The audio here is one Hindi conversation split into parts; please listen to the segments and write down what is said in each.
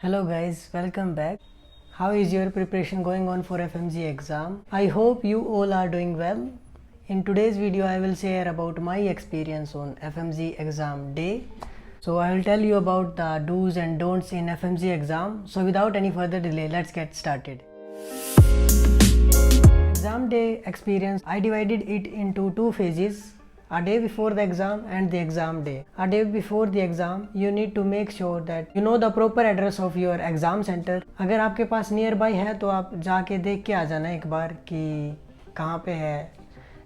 Hello guys, welcome back. How is your preparation going on for FMG exam? I hope you all are doing well. In today's video I will share about my experience on FMG exam day. So I will tell you about the do's and don'ts in FMG exam. So without any further delay, let's get started. Exam day experience, I divided it into two phases. A day before the exam and the exam day. A day before the exam, you need to make sure that you know the proper address of your exam center. अगर आपके पास नियर बाई है तो आप जाके देख के आ जाना एक बार कि कहाँ पे है.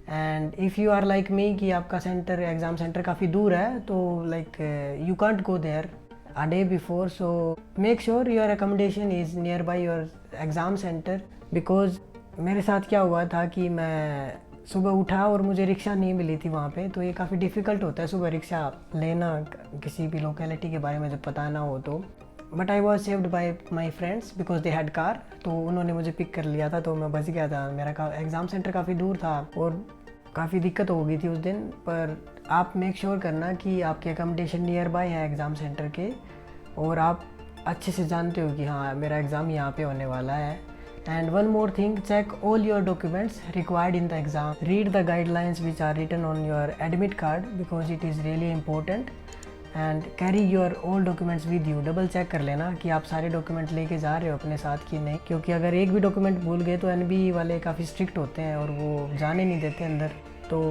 And if you are like me कि आपका सेंटर एग्ज़ाम सेंटर काफ़ी दूर है तो like you can't go there a day before, so make sure your accommodation is nearby your exam center. Because मेरे साथ क्या हुआ था कि मैं सुबह उठा और मुझे रिक्शा नहीं मिली थी वहाँ पे, तो ये काफ़ी डिफ़िकल्ट होता है सुबह रिक्शा लेना किसी भी लोकेलिटी के बारे में जब पता ना हो तो. But I was saved by my friends because they had car, तो उन्होंने मुझे पिक कर लिया था तो मैं बच गया था. मेरा एग्ज़ाम सेंटर काफ़ी दूर था और काफ़ी दिक्कत हो गई थी उस दिन. पर आप मेक श्योर करना कि आपके अकोमोडेशन नियर बाय है एग्ज़ाम सेंटर के और आप अच्छे से जानते हो कि हाँ मेरा एग्ज़ाम यहाँ पे होने वाला है. And one more thing, check all your documents required in the exam. Read the guidelines which are written on your admit card because it is really important. And carry your all documents with you. Double check कर लेना कि आप सारे डॉक्यूमेंट लेके जा रहे हो अपने साथ कि नहीं, क्योंकि अगर एक भी डॉक्यूमेंट भूल गए तो एनबी वाले काफ़ी स्ट्रिक्ट होते हैं और वो जाने नहीं देते अंदर. तो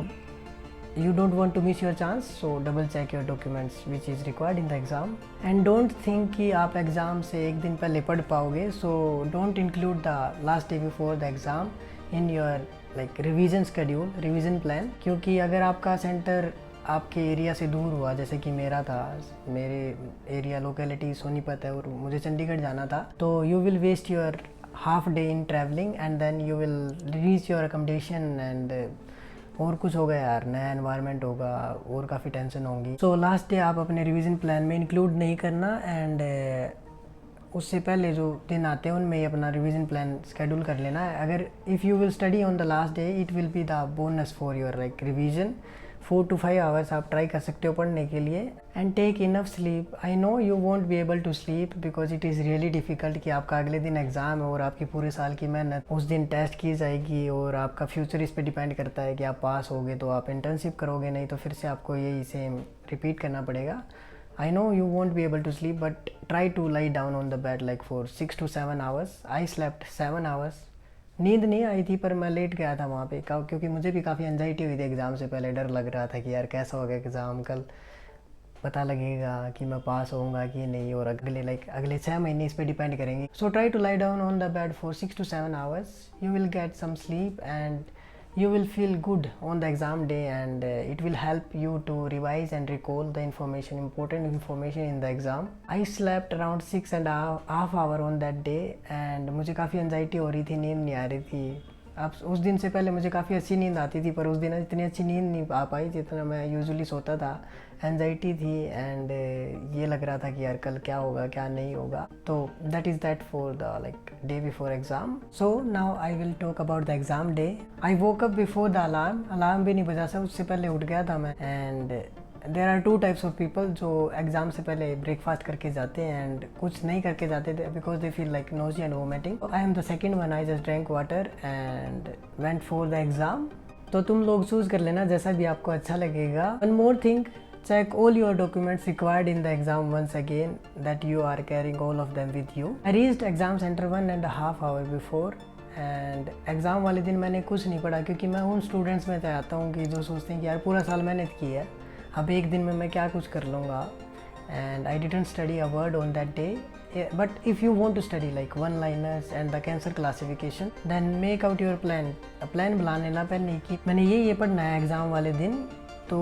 you don't want to miss your chance, so double check your documents which is required in the exam. And don't think कि आप एग्ज़ाम से एक दिन पहले पढ़ पाओगे, so don't include the last day before the exam in your like revision schedule, revision plan. क्योंकि अगर आपका सेंटर आपके एरिया से दूर हुआ, जैसे कि मेरा था, मेरे एरिया लोकेलिटी सोनीपत है और मुझे चंडीगढ़ जाना था, तो you will waste your half day in traveling and then you will reach your accommodation and और कुछ होगा यार, नया एनवायरनमेंट होगा और काफ़ी टेंशन होंगी. सो लास्ट डे आप अपने रिवीजन प्लान में इंक्लूड नहीं करना. एंड उससे पहले जो दिन आते हैं उनमें ही अपना रिवीजन प्लान शेड्यूल कर लेना है. अगर if you will study on the last day it will be the bonus for your like revision. 4 to 5 hours आप ट्राई कर सकते हो पढ़ने के लिए. And take enough sleep. I know you won't be able to sleep because it is really difficult कि आपका अगले दिन एग्ज़ाम है और आपकी पूरे साल की मेहनत उस दिन टेस्ट की जाएगी और आपका फ्यूचर इस पर डिपेंड करता है कि आप पास होगे तो आप इंटर्नशिप करोगे, नहीं तो फिर से आपको यही सेम रिपीट करना पड़ेगा. I know you won't be able to sleep but try to lie down on the bed like for 6 to 7 hours. I slept 7 hours. नींद नहीं आई थी पर मैं लेट गया था वहाँ पे क्योंकि मुझे भी काफ़ी एंजाइटी हुई थी एग्ज़ाम से पहले. डर लग रहा था कि यार कैसा होगा एग्ज़ाम, कल पता लगेगा कि मैं पास होऊंगा कि नहीं, और अगले 6 महीने इस पर डिपेंड करेंगे. So try to lie down on the bed for 6 to 7 hours. You will get some sleep and you will feel good on the exam day and it will help you to revise and recall the important information in the exam. I slept around 6.5 hour on that day and मुझे काफ़ी एंजाइटी हो रही थी, नींद नहीं आ रही थी. अब उस दिन से पहले मुझे काफ़ी अच्छी नींद आती थी पर उस दिन इतनी अच्छी नींद नहीं आ पाई जितना मैं यूजुअली सोता था. एंजाइटी थी एंड ये लग रहा था कि यार कल क्या होगा क्या नहीं होगा. तो that is that for the like day before exam. So now I will talk about the exam day. I woke up before the alarm भी नहीं बजा था, उससे पहले उठ गया था मैं. And there are 2 types of people जो एग्ज़ाम से पहले ब्रेकफास्ट करके जाते हैं एंड कुछ नहीं करके जाते थे because they feel like nosy and vomiting. I am the second one. I just drink water and went for the exam. तो तुम लोग चूज़ कर लेना जैसा भी आपको अच्छा लगेगा. One more thing, check all your documents required in the exam once again that you are carrying all of them with you. I reached exam center 1.5 hour before and exam वाले दिन मैंने कुछ नहीं पढ़ा क्योंकि मैं उन स्टूडेंट्स में से आता हूँ कि जो सोचते हैं कि यार पूरा साल मेहनत की है, अब एक दिन में मैं क्या कुछ कर लूँगा. and I didn't study a word on that day. But if you want to study like one liners and the cancer classification then make out your plan. Plan बना लेना पहले कि मैंने ये पढ़ना है एग्ज़ाम वाले दिन, तो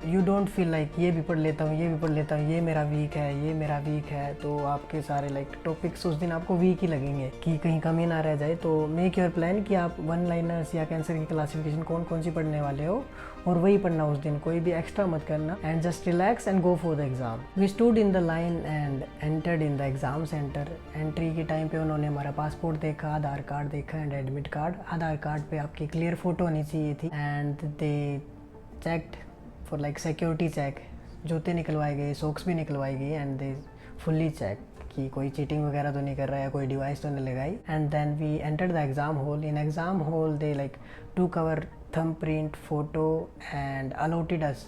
यू डोंट फील लाइक ये भी पढ़ लेता हूँ ये भी पढ़ लेता हूँ, ये मेरा वीक है ये मेरा वीक है. तो आपके सारे लाइक टॉपिक्स उस दिन आपको वीक ही लगेंगे कि कहीं कमी ना रह जाए. तो मेक योर प्लान कि आप वन लाइनर्स या कैंसर की क्लासिफिकेशन कौन सी पढ़ने वाले हो और वही पढ़ना उस दिन, कोई भी एक्स्ट्रा मत करना. And just relax and go for the exam. We stood in the line and entered in the exam centre. Entry के टाइम पे उन्होंने हमारा पासपोर्ट देखा, आधार कार्ड देखा and admit card. Aadhaar card पे आपकी क्लियर फ़ोटो होनी चाहिए थी. And they checked for like security check. जूते निकलवाए गए, सॉक्स भी निकलवाई गई एंड दे फुल्ली चेक कि कोई चीटिंग वगैरह तो नहीं कर रहा है, कोई डिवाइस तो नहीं लगाई। And then we entered the exam hall. In exam hall they like took our thumbprint photo and allotted us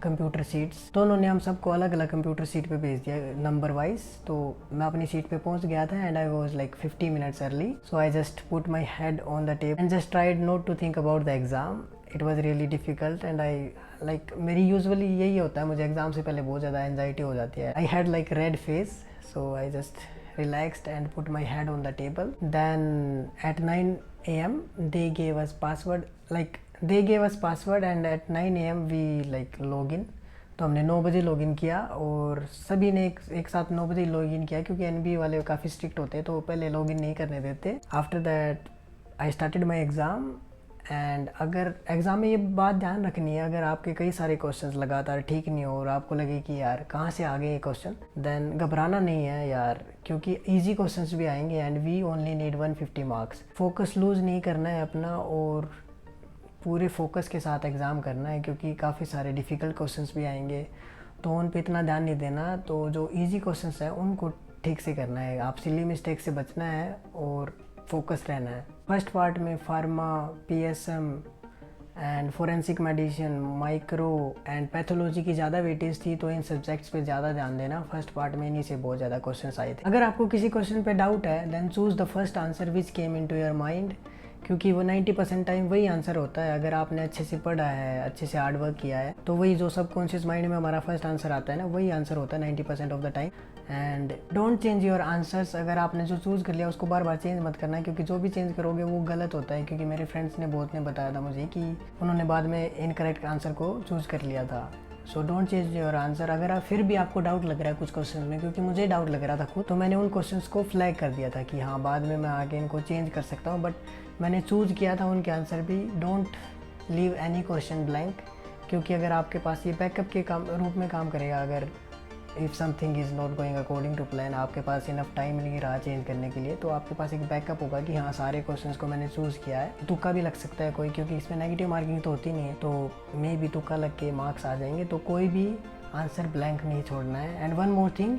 computer seats. तो उन्होंने हम सबको अलग अलग कंप्यूटर सीट पे भेज दिया नंबर वाइज। तो मैं अपनी सीट पे पहुंच गया था and I was like 50 minutes early. So I just put my head on the table and just tried not to think about the exam. It was really difficult and I like मेरी यूजुअली यही होता है, मुझे एग्ज़ाम से पहले बहुत ज़्यादा एंजाइटी हो जाती है। I had like red face, so I just relaxed and put my head on the table. Then at 9 a.m. they gave us password and at 9 a.m. we like log in. तो हमने 9 बजे लॉगिन किया और सभी ने एक साथ 9 बजे लॉगिन किया, क्योंकि एनबीए वाले काफ़ी स्ट्रिक्ट होते हैं तो पहले लॉगिन नहीं करने देते। After that I started my exam. And अगर एग्ज़ाम में ये बात ध्यान रखनी है, अगर आपके कई सारे क्वेश्चंस लगातार ठीक नहीं हो और आपको लगे कि यार कहाँ से आ गए ये क्वेश्चन, देन घबराना नहीं है यार, क्योंकि इजी क्वेश्चंस भी आएंगे and we only need 150 marks. Focus lose नहीं करना है अपना और पूरे फोकस के साथ एग्ज़ाम करना है, क्योंकि काफ़ी सारे डिफ़िकल्ट क्वेश्चंस भी आएंगे तो उन पे इतना ध्यान नहीं देना। तो जो ईजी क्वेश्चंस हैं उनको ठीक से करना है, आप सिली मिस्टेक से बचना है और फोकस रहना है। फर्स्ट पार्ट में pharma, PSM and forensic medicine, micro and pathology की ज़्यादा वेटेज थी, तो इन सब्जेक्ट्स पे ज़्यादा ध्यान देना। फर्स्ट पार्ट में इन्हीं से बहुत ज़्यादा क्वेश्चंस आए थे। अगर आपको किसी क्वेश्चन पे डाउट है then choose the first answer which came into your mind, क्योंकि वो 90% टाइम वही आंसर होता है। अगर आपने अच्छे से पढ़ा है, अच्छे से हार्ड वर्क किया है, तो वही जो सबकॉन्शियस माइंड में हमारा फर्स्ट आंसर आता है ना, वही आंसर होता है 90% of the time. And don't change your answers. अगर आपने जो चूज़ कर लिया उसको बार बार चेंज मत करना, क्योंकि जो भी चेंज करोगे वो गलत होता है। क्योंकि मेरे फ्रेंड्स ने बहुत ने बताया था मुझे कि उन्होंने बाद में इनकरेक्ट आंसर को चूज़ कर लिया था। So don't change your answer. अगर आप फिर भी आपको डाउट लग रहा है कुछ क्वेश्चन में, क्योंकि मुझे डाउट लग रहा था खुद, तो मैंने उन क्वेश्चंस को फ्लैग कर दिया था कि हाँ बाद में मैं आगे इनको चेंज कर सकता हूँ, बट मैंने चूज़ किया था उनके आंसर भी। Don't leave any question blank, क्योंकि अगर आपके पास ये बैकअप के रूप में काम करेगा। अगर if something is not going according to plan, आपके पास इनफ टाइम नहीं रहा चेंज करने के लिए, तो आपके पास एक बैकअप होगा कि हाँ सारे क्वेश्चंस को मैंने चूज़ किया है। तुक्का भी लग सकता है कोई, क्योंकि इसमें नेगेटिव मार्किंग तो होती नहीं है, तो मे भी तुक्का लग के मार्क्स आ जाएंगे। तो कोई भी आंसर ब्लैंक नहीं छोड़ना है। And one more thing,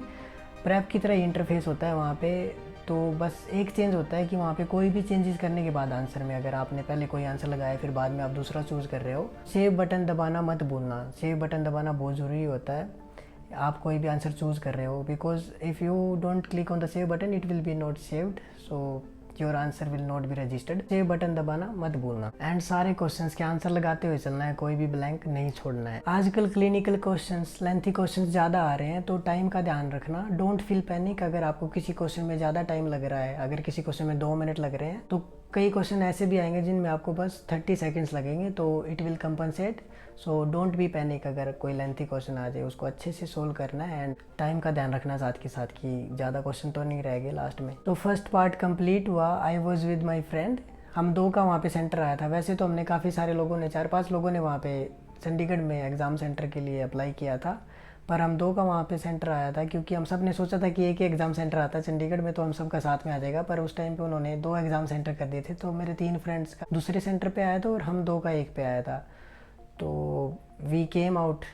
prep की तरह इंटरफेस होता है वहाँ पे, तो बस एक चेंज होता है कि वहाँ पे कोई भी चेंजेस करने के बाद आंसर में, अगर आपने पहले कोई आंसर लगाया फिर बाद में आप दूसरा चूज़ कर रहे हो, सेव बटन दबाना मत भूलना। सेव बटन दबाना बहुत ज़रूरी होता है आप कोई भी आंसर चूज़ कर रहे हो, because if you don't click on the save button it will B not saved, so your answer will not be registered. Save button दबाना मत भूलना। एंड सारे क्वेश्चंस के आंसर लगाते हुए चलना है, कोई भी ब्लैंक नहीं छोड़ना है। आजकल क्लिनिकल क्वेश्चंस, लेंथी क्वेश्चंस ज़्यादा आ रहे हैं, तो टाइम का ध्यान रखना। डोंट फील पैनिक अगर आपको किसी क्वेश्चन में ज़्यादा टाइम लग रहा है। अगर किसी क्वेश्चन में 2 मिनट लग रहे हैं, तो कई क्वेश्चन ऐसे भी आएंगे जिनमें आपको बस 30 सेकेंड्स लगेंगे, तो it will compensate. So don't be panic अगर कोई लेंथी क्वेश्चन आ जाए, उसको अच्छे से सोल्व करना है एंड टाइम का ध्यान रखना साथ के साथ कि ज़्यादा क्वेश्चन तो नहीं रह गए लास्ट में। तो फर्स्ट पार्ट कंप्लीट हुआ। I was with my friend, हम 2 का वहाँ पे सेंटर आया था। वैसे तो हमने काफ़ी सारे लोगों ने 4-5 लोगों ने वहाँ पे चंडीगढ़ में एग्ज़ाम सेंटर के लिए अप्लाई किया था, पर हम 2 का वहाँ पे सेंटर आया था, क्योंकि हम सब ने सोचा था कि एक ही एग्ज़ाम सेंटर आता है चंडीगढ़ में तो हम सबका साथ में आ जाएगा। पर उस टाइम पे उन्होंने 2 एग्ज़ाम सेंटर कर दिए थे, तो मेरे 3 फ्रेंड्स का दूसरे सेंटर पे आया था और हम 2 का एक पे आया था। तो we came out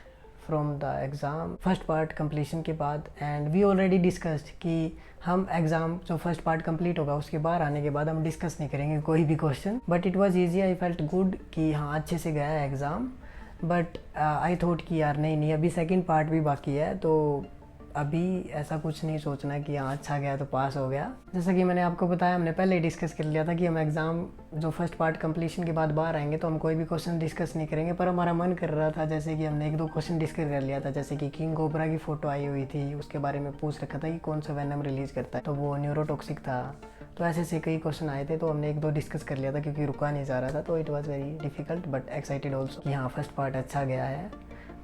from the exam first part completion के बाद, एंड वी ऑलरेडी डिस्कस्ड कि हम एग्ज़ाम जो फर्स्ट पार्ट कंप्लीट होगा उसके बाहर आने के बाद हम डिस्कस नहीं करेंगे कोई भी question. But it was easy, I felt good कि हाँ अच्छे से गया है एग्ज़ाम। बट आई थॉट कि यार नहीं अभी सेकंड पार्ट भी बाकी है, तो अभी ऐसा कुछ नहीं सोचना कि हाँ अच्छा गया तो पास हो गया। जैसा कि मैंने आपको बताया, हमने पहले ही डिस्कस कर लिया था कि हम एग्ज़ाम जो फर्स्ट पार्ट कंप्लीशन के बाद बाहर आएंगे तो हम कोई भी क्वेश्चन डिस्कस नहीं करेंगे, पर हमारा मन कर रहा था। जैसे कि हमने 1-2 क्वेश्चन डिस्कस कर लिया था, जैसे कि किंग कोबरा की फ़ोटो आई हुई थी, उसके बारे में पूछ रखा था कि कौन सा वेनम रिलीज़ करता है, तो वो न्यूरोटॉक्सिक था। तो ऐसे कई क्वेश्चन आए थे, तो हमने 1-2 डिस्कस कर लिया था क्योंकि रुका नहीं जा रहा था। तो it was very difficult but excited also कि हाँ फर्स्ट पार्ट अच्छा गया है।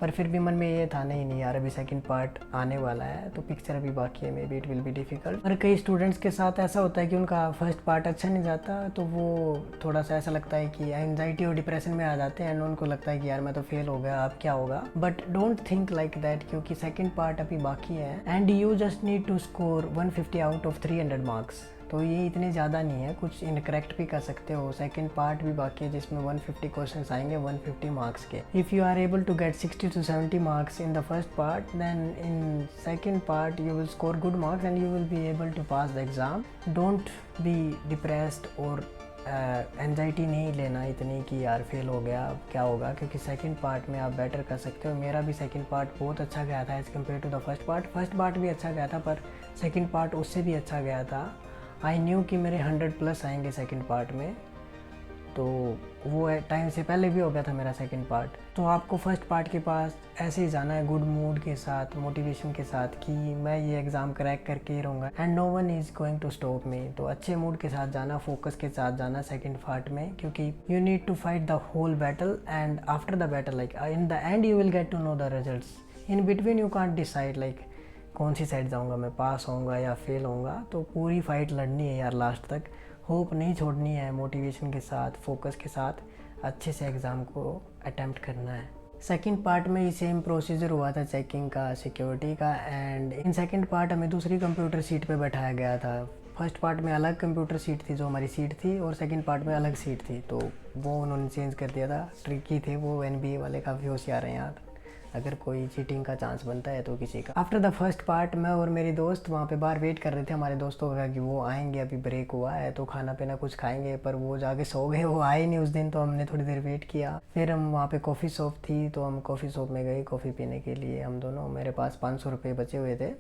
पर फिर भी मन में ये था नहीं यार अभी सेकंड पार्ट आने वाला है, तो पिक्चर अभी बाकी है, may be it will be difficult. और कई स्टूडेंट्स के साथ ऐसा होता है कि उनका फर्स्ट पार्ट अच्छा नहीं जाता, तो वो थोड़ा सा ऐसा लगता है कि एंजाइटी और डिप्रेशन में आ जाते हैं एंड उनको लगता है कि यार मैं तो फेल हो गया, अब क्या होगा। But don't think like that, क्योंकि सेकेंड पार्ट अभी बाकी है and you just need to score 150 out of 300 marks. तो ये इतने ज़्यादा नहीं है, कुछ इनकरेक्ट भी कर सकते हो। सेकंड पार्ट भी बाकी है जिसमें 150 क्वेश्चंस आएंगे 150 मार्क्स के। If you are able to get 60 to 70 marks in the first part, then in second part you will score good marks and you will be able to pass the exam. Don't be depressed और एंजाइटी नहीं लेना इतनी कि यार फेल हो गया अब क्या होगा, क्योंकि सेकंड पार्ट में आप बेटर कर सकते हो। मेरा भी सेकंड पार्ट बहुत अच्छा गया था as compare to the first part. First part भी अच्छा गया था पर सेकंड पार्ट उससे भी अच्छा गया था। आई न्यू कि मेरे 100+ आएंगे सेकंड पार्ट में, तो वो टाइम से पहले भी हो गया था मेरा सेकंड पार्ट। तो आपको फर्स्ट पार्ट के पास ऐसे ही जाना है, गुड मूड के साथ, मोटिवेशन के साथ कि मैं ये एग्ज़ाम क्रैक करके ही रहूँगा and no one is going to stop me. तो अच्छे मूड के साथ जाना, फोकस के साथ जाना सेकंड पार्ट में, क्योंकि you need to fight the whole battle and after the battle like in the end you will get to know the results. In between you can't decide like कौन सी साइड जाऊँगा, मैं पास होऊंगा या फेल होऊंगा। तो पूरी फाइट लड़नी है यार लास्ट तक, होप नहीं छोड़नी है, मोटिवेशन के साथ, फोकस के साथ अच्छे से एग्ज़ाम को अटैम्प्ट करना है। सेकंड पार्ट में ही सेम प्रोसीजर हुआ था चेकिंग का, सिक्योरिटी का, एंड इन सेकंड पार्ट हमें दूसरी कंप्यूटर सीट पे बैठाया गया था। फर्स्ट पार्ट में अलग कंप्यूटर सीट थी जो हमारी सीट थी, और सेकंड पार्ट में अलग सीट थी, तो वो उन्होंने चेंज कर दिया था। ट्रिकी थे वो, NBA वाले काफ़ी होशियार हैं यार, अगर कोई चीटिंग का चांस बनता है तो किसी का। आफ्टर द फर्स्ट पार्ट मैं और मेरी दोस्त वहाँ पे बाहर वेट कर रहे थे हमारे दोस्तों का कि वो आएंगे, अभी ब्रेक हुआ है तो खाना पीना कुछ खाएंगे, पर वो जाके सो गए, वो आए नहीं उस दिन। तो हमने थोड़ी देर वेट किया, फिर हम वहाँ पे कॉफ़ी शॉप थी तो हम कॉफ़ी शॉप में गए कॉफ़ी पीने के लिए हम दोनों। मेरे पास 500 रुपये बचे हुए थे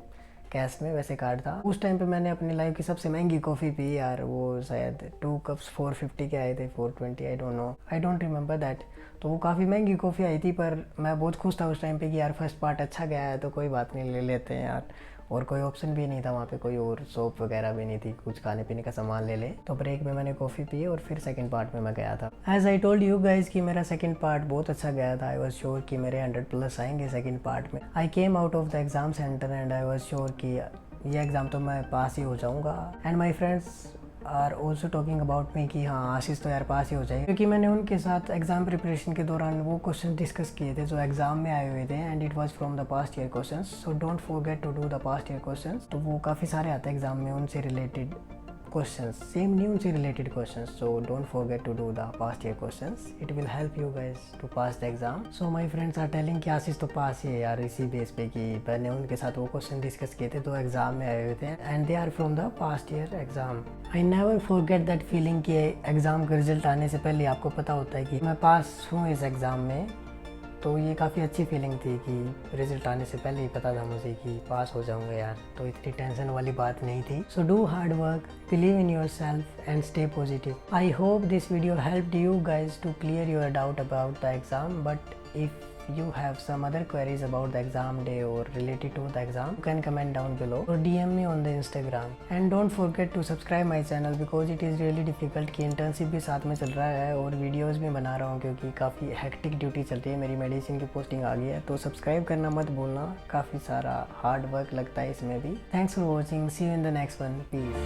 कैश में, वैसे कार्ड था। उस टाइम पे मैंने अपनी लाइफ की सबसे महंगी कॉफ़ी पी यार, वो शायद 2 कप्स 450 के आए थे, 420, आई डोंट रिमेंबर दैट। तो वो काफ़ी महंगी कॉफ़ी आई थी, पर मैं बहुत खुश था उस टाइम पे कि यार फर्स्ट पार्ट अच्छा गया है तो कोई बात नहीं, ले लेते हैं यार। और कोई ऑप्शन भी नहीं था वहाँ पे, कोई और शॉप वगैरह भी नहीं थी, कुछ खाने पीने का सामान ले ले। तो ब्रेक में मैंने कॉफ़ी पी और फिर सेकंड पार्ट में मैं गया था। As I told you guys कि मेरा सेकंड पार्ट बहुत अच्छा गया था। आई वॉज श्योर कि मेरे 100+ आएंगे सेकंड पार्ट में। I came out of the exam centre and I was sure कि ये एग्ज़ाम तो मैं पास ही हो जाऊँगा। And my friends are also talking about me कि हाँ आशीष तो यार पास ही हो जाएगा, क्योंकि मैंने उनके साथ एग्ज़ाम प्रिपरेशन के दौरान वो क्वेश्चन डिस्कस किए थे जो एग्ज़ाम में आए हुए थे, and it was from the past year questions. So don't forget to do the past year questions. तो वो काफ़ी सारे आते हैं एग्ज़ाम में, उनसे रिलेटेड क्वेश्चंस, सेम नहीं उनसे related questions. So don't forget to do the past year questions, it will help you guys to pass the exam. So my friends are telling कि आशीष तो पास ही है यार, इसी बेस पे कि मैंने उनके साथ वो क्वेश्चन डिस्कस किए थे तो एग्ज़ाम में आए हुए थे, and they are from the past year exam. I never forget that feeling कि एग्ज़ाम का रिजल्ट आने से पहले आपको पता होता है कि मैं पास हूँ इस एग्ज़ाम में। तो ये काफ़ी अच्छी फीलिंग थी कि रिजल्ट आने से पहले ही पता था मुझे कि पास हो जाऊंगा यार, तो इतनी टेंशन वाली बात नहीं थी। So do hard work, believe in your self and stay positive. I hope this video helped you guys to clear your doubt about the exam, but if you have some other queries about the exam day or related to the exam, you can comment down below or DM me on the Instagram. And don't forget to subscribe my channel because it is really difficult कि internship भी साथ में चल रहा है और वीडियोस भी बना रहा हूँ, क्योंकि काफ़ी हेक्टिक ड्यूटी चल रही है, मेरी मेडिसिन की पोस्टिंग आ गई है। तो सब्सक्राइब करना मत भूलना, काफ़ी सारा हार्ड वर्क लगता है इसमें भी। Thanks for watching, see you in the next one, piece.